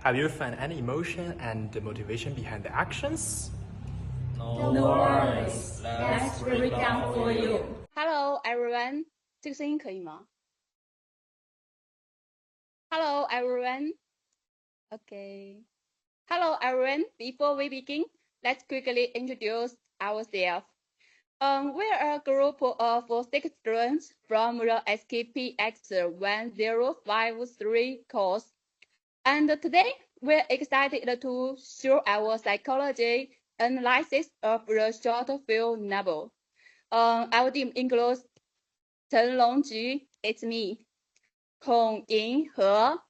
Have you found any emotion and motivation behind the actions? No worries, let's break it down for you. Hello everyone，这个声音可以吗？Hello everyone. Okay. Hello everyone. Before we begin, let's quickly introduce ourselves. We're a group of 6 students from the SKPX 1053 course. And today, we're excited to show our psychology analysis of the short film NAPO. Our team includes 陈龙菊, it's me, 孔银河,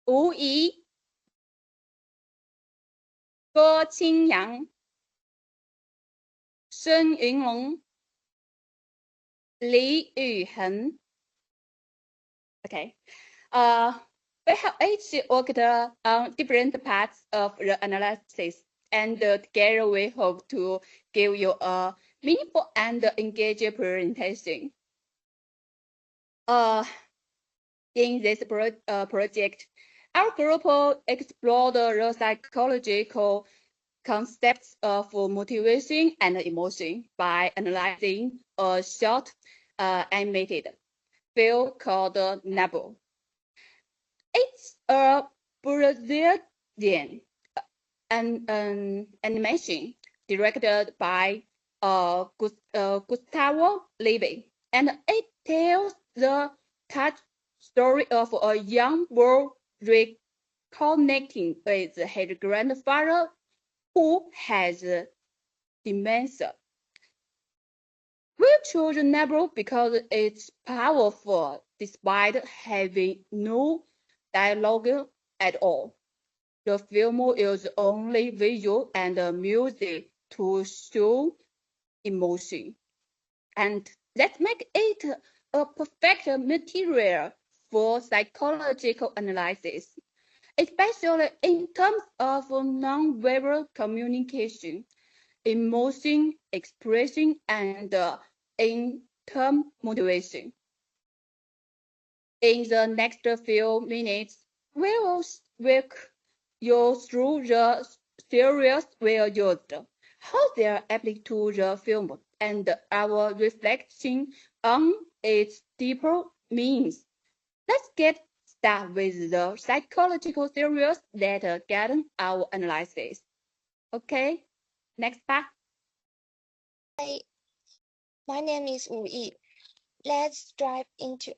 吴怡, 郭清扬, 孙云龙, 李宇恒. Okay. We have each worked on different parts of the analysis, and together we hope to give you a meaningful and engaging presentation. In this project, our group explored the psychological concepts of motivation and emotion by analyzing a short animated film called NAPO. It's a Brazilian animation directed by Gustavo Levy, and it tells the touch story of a young boy reconnecting with his grandfather who has dementia. We chose NAPO because it's powerful despite having no dialogue at all. The film uses only visual and music to show emotion, and that makes it a perfect material for psychological analysis, especially in terms of non-verbal communication, emotion expression, and in-term motivation. In the next few minutes, we will walk you through the theories we used, how they are applied to the film, and our reflection on its deeper meanings. Let's get started with the psychological theories that guide our analysis. Okay, next part. Hi, my name is Wu Yi. Let's dive into.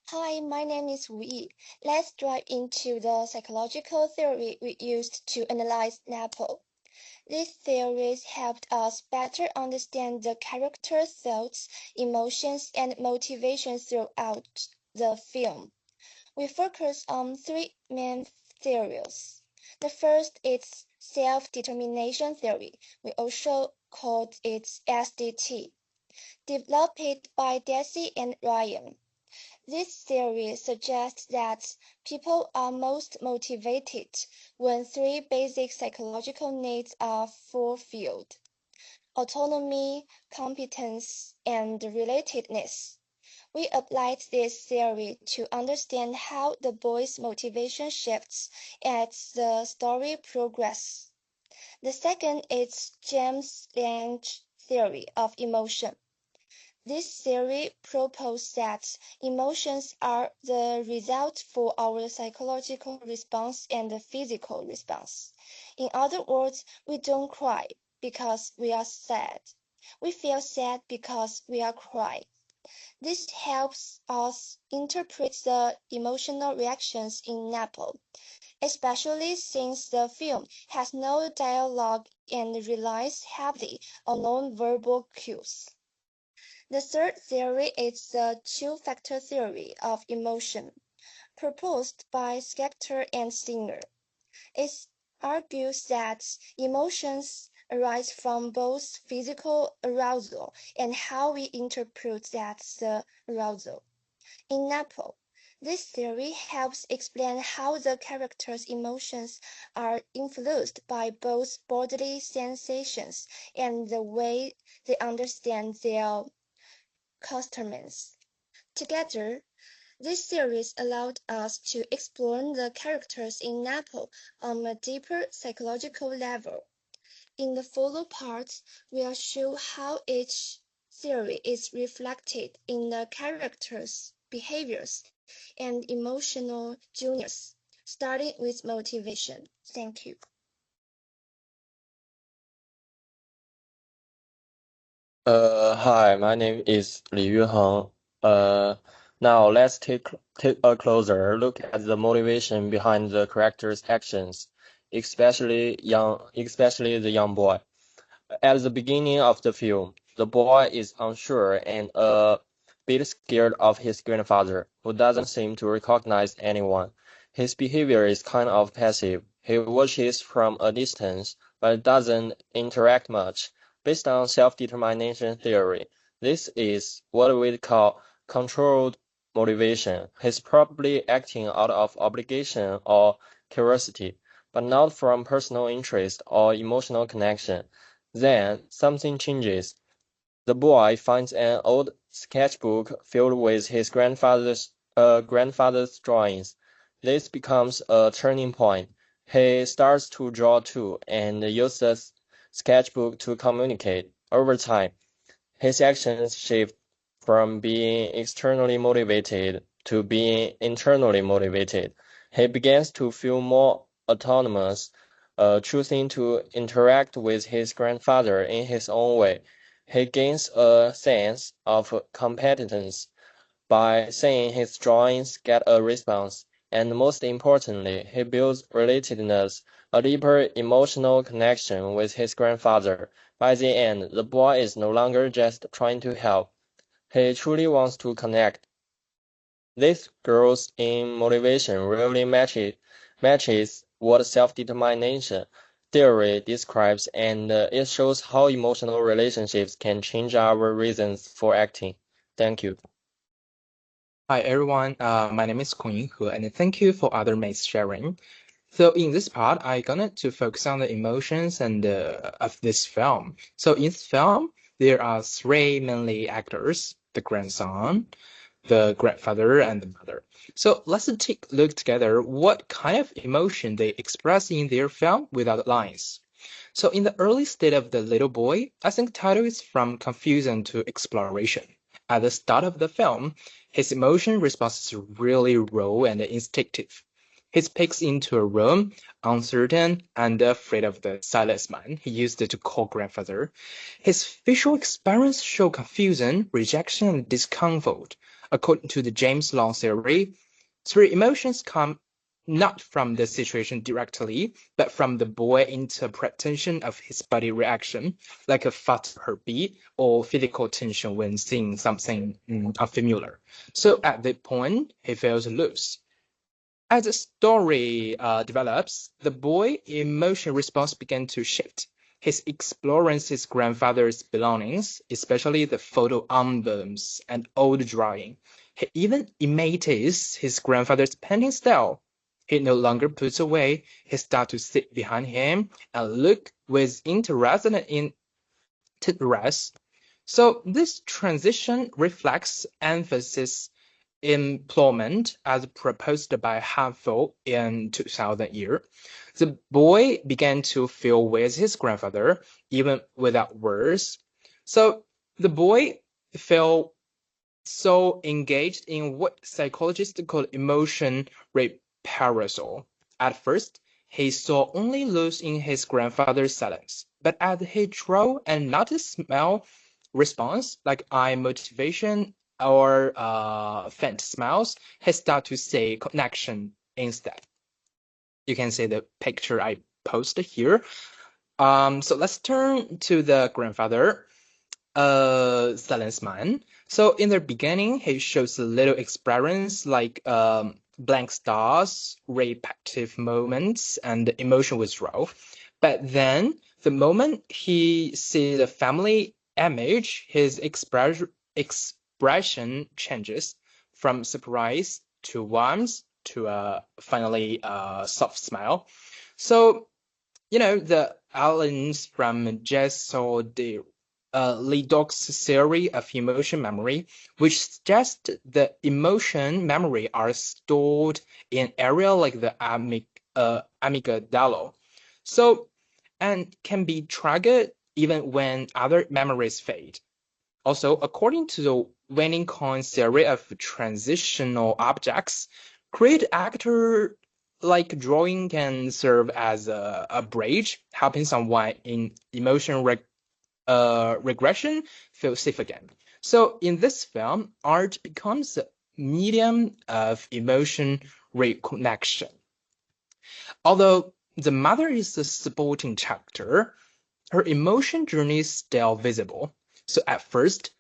Hi, my name is Wu Yi. Let's dive into the psychological theory we used to analyze NAPO. These theories helped us better understand the character's thoughts, emotions, and motivations throughout the film. We focus on 3 main theories. The first is self-determination theory. We also called it SDT, developed by Deci and Ryan. This theory suggests that people are most motivated when 3 basic psychological needs are fulfilled: autonomy, competence, and relatedness. We applied this theory to understand how the boy's motivation shifts as the story progresses. The second is James Lange's theory of emotion. This theory proposes that emotions are the result for our psychological response and the physical response. In other words, we don't cry because we are sad. We feel sad because we are crying. This helps us interpret the emotional reactions in NAPO, especially since the film has no dialogue and relies heavily on non-verbal cues. The third theory is the 2-factor theory of emotion, proposed by Schechter and Singer. It argues that emotions arise from both physical arousal and how we interpret the arousal. In NAPO, this theory helps explain how the character's emotions are influenced by both bodily sensations and the way they understand their customers. Together, this series allowed us to explore the characters in NAPO on a deeper psychological level. In the follow parts, we'll show how each theory is reflected in the characters' behaviors and emotional journeys, starting with motivation. Thank you. Hi, my name is Li Yuheng. Now let's take a closer look at the motivation behind the character's actions, especially the young boy. At the beginning of the film, the boy is unsure and a bit scared of his grandfather, who doesn't seem to recognize anyone. His behavior is kind of passive. He watches from a distance, but doesn't interact much. Based on self-determination theory, this is what we call controlled motivation. He's probably acting out of obligation or curiosity, but not from personal interest or emotional connection. Then something changes. The boy finds an old sketchbook filled with his grandfather's drawings. This becomes a turning point. He starts to draw too and uses the sketchbook to communicate. Over time, his actions shift from being externally motivated to being internally motivated. He begins to feel more autonomous, choosing to interact with his grandfather in his own way. He gains a sense of competence by seeing his drawings get a response, and most importantly, he builds relatedness, a deeper emotional connection with his grandfather. By the end, the boy is no longer just trying to help. He truly wants to connect. This growth in motivation really matches what self-determination theory describes, and it shows how emotional relationships can change our reasons for acting. Thank you. Hi everyone, my name is Queen He, and thank you for other mates sharing. So in this part, I gonna to focus on the emotions and of this film. So in this film, there are three mainly actors: the grandson, the grandfather, and the mother. So let's take a look together what kind of emotion they express in their film without lines. So in the early state of the little boy, I think title is from confusion to exploration. At the start of the film, his emotion response is really raw and instinctive. He speaks into a room, uncertain and afraid of the silent man he used to call grandfather. His facial expressions show confusion, rejection, and discomfort. According to the James Long theory, three emotions come not from the situation directly, but from the boy's interpretation of his body reaction, like a fast heartbeat or physical tension when seeing something unfamiliar. So at that point, he feels loose. As the story develops, the boy's emotion response began to shift. He explores his grandfather's belongings, especially the photo albums and old drawing. He even imitates his grandfather's painting style. He no longer puts away. He starts to sit behind him and look with interest and interest. So this transition reflects emphasis employment as proposed by Hartford in 2000 year. The boy began to feel with his grandfather even without words. So the boy felt so engaged in what psychologists call emotion reparational. At first, he saw only loss in his grandfather's silence, but as he drew and noticed smell response, like eye motivation or faint smiles, he started to see connection instead. You can see the picture I posted here. So let's turn to the grandfather. Silence man. So in the beginning, he shows a little experience like blank stars, repetitive moments, and emotion withdrawal. But then, the moment he sees the family image, his expression changes from surprise to warmth to finally a soft smile. So the aliens from Just saw the Ledox's theory of emotion memory, which suggests the emotion memory are stored in area like the amygdala. So, and can be triggered even when other memories fade. Also, according to the Winning Coin theory of transitional objects, create actor like drawing can serve as a bridge, helping someone in emotion regression feel safe again. So in this film, art becomes a medium of emotion reconnection. Although the mother is a supporting chapter, her emotion journey is still visible. So at first,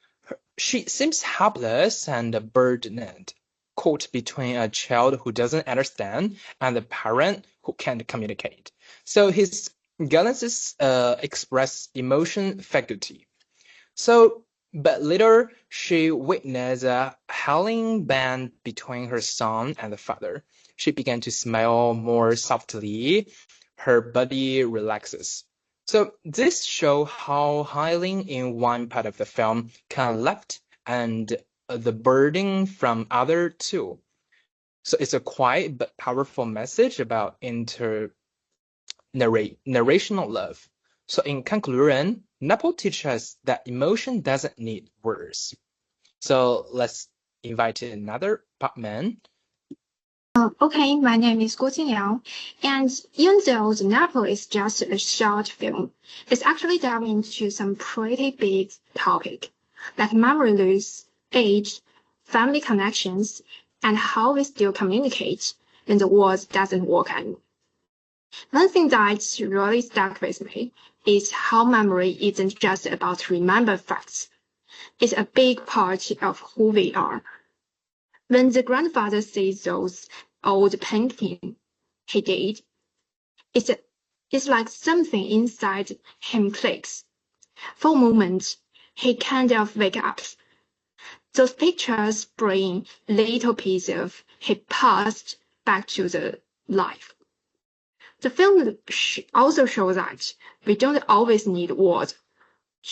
she seems helpless and burdened, caught between a child who doesn't understand and a parent who can't communicate. So his glances express emotion faculty. So, but later she witnessed a howling band between her son and the father. She began to smile more softly. Her body relaxes. So this show how howling in one part of the film can lift and the burden from other two. So it's a quiet but powerful message about narrational love. So in conclusion, NAPO teaches us that emotion doesn't need words. So let's invite another partner. Okay, my name is Guo Jinliang, and even though the NAPO is just a short film, it's actually diving into some pretty big topic, like memory loss, age, family connections, and how we still communicate when the world doesn't work anymore. One thing that really stuck with me is how memory isn't just about remember facts. It's a big part of who we are. When the grandfather sees those old painting he did, it's like something inside him clicks. For a moment, he kind of wakes up. Those pictures bring little piece of his past back to the life. The film also shows that we don't always need words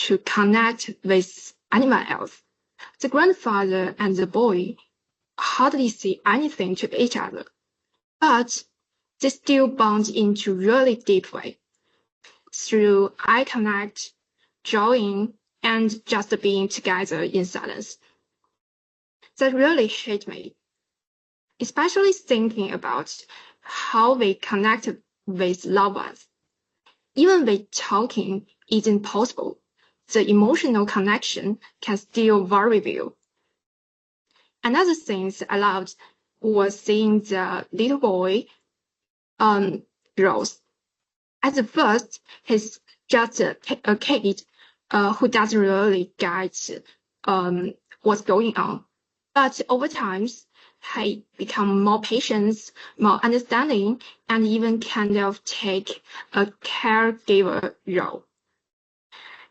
to connect with anyone else. The grandfather and the boy hardly say anything to each other, but they still bond into really deep way through eye contact, drawing, and just being together in silence. That really hit me, especially thinking about how we connect with loved ones. Even when talking isn't possible, the emotional connection can still very real. Another thing I loved was seeing the little boy growth. At the first, he's just a kid who doesn't really get what's going on. But over time, he become more patient, more understanding, and even kind of take a caregiver role.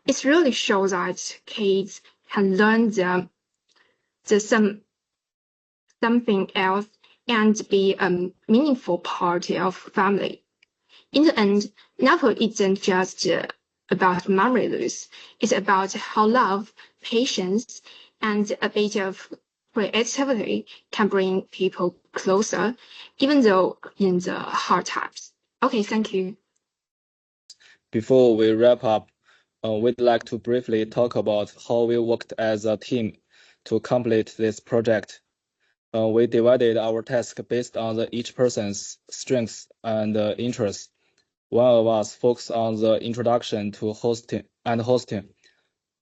It really shows that kids can learn something else and be a meaningful part of family. In the end, NAPO isn't just about memory loss. It's about how love, patience, and a bit of creativity can bring people closer, even though in the hard times. Okay, thank you. Before we wrap up, we'd like to briefly talk about how we worked as a team to complete this project. We divided our task based on each person's strengths and interests. One of us focused on the introduction to hosting.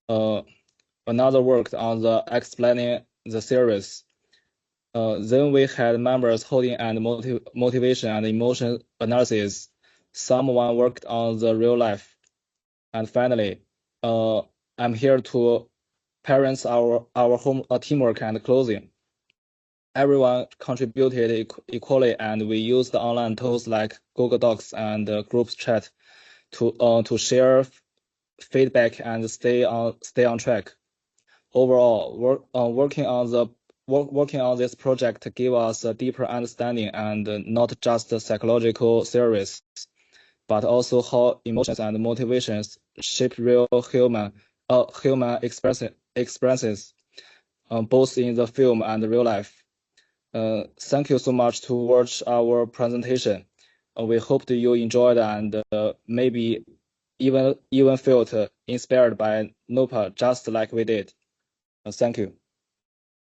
Another worked on the explaining the series. Then we had members holding and motivation and emotion analysis. Someone worked on the real life. And finally, I'm here to parents our home teamwork and closing. Everyone contributed equally, and we used online tools like Google Docs and group chat to share feedback and stay on track. Overall, working on this project gave us a deeper understanding and not just psychological theories, but also how emotions and motivations shape real human human experiences, both in the film and real life. Thank you so much to watch our presentation. We hope that you enjoyed and maybe even felt inspired by NOPA just like we did. Thank you.